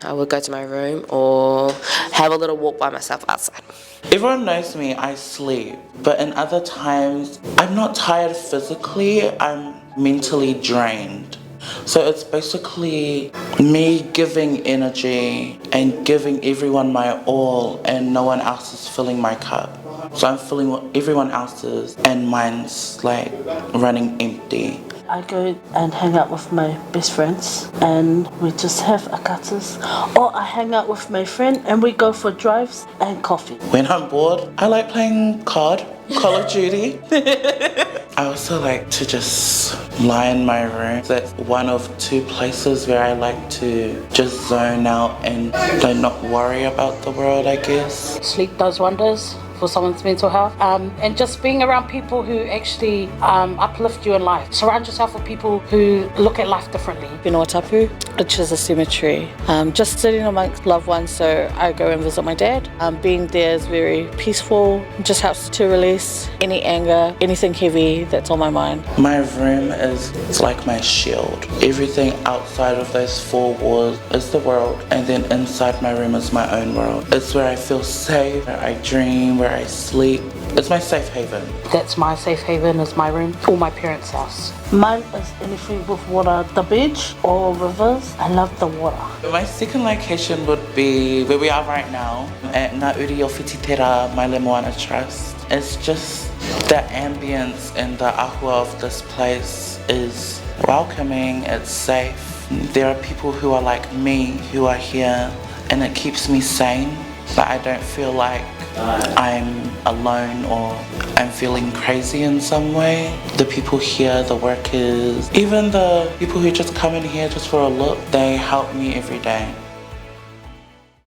I would go to my room or have a little walk by myself outside. Everyone knows me, I sleep, but in other times, I'm not tired physically, I'm mentally drained. So it's basically me giving energy and giving everyone my all, and no one else is filling my cup. So I'm filling what everyone else's and mine's like running empty. I go and hang out with my best friends and we just have a katas. Or I hang out with my friend and we go for drives and coffee. When I'm bored, I like playing Call of Duty. I also like to just lie in my room. That's one of two places where I like to just zone out and not worry about the world, I guess. Sleep does wonders for someone's mental health, and just being around people who actually uplift you in life. Surround yourself with people who look at life differently. Tapu, which is a cemetery. Just sitting amongst loved ones, so I go and visit my dad. Being there is very peaceful, just helps to release any anger, anything heavy that's on my mind. My room is like my shield. Everything outside of those four walls is the world, and then inside my room is my own world. It's where I feel safe, where I dream, where I sleep. It's my safe haven. That's my safe haven, is my room, or my parents' house. Mine is anything with water, the beach or rivers. I love the water. My second location would be where we are right now, at Nauri o Whititera, my Lemoana Trust. It's just the ambience and the ahua of this place is welcoming, it's safe. There are people who are like me who are here, and it keeps me sane. But I don't feel like I'm alone or I'm feeling crazy in some way. The people here, the workers, even the people who just come in here just for a look, they help me every day.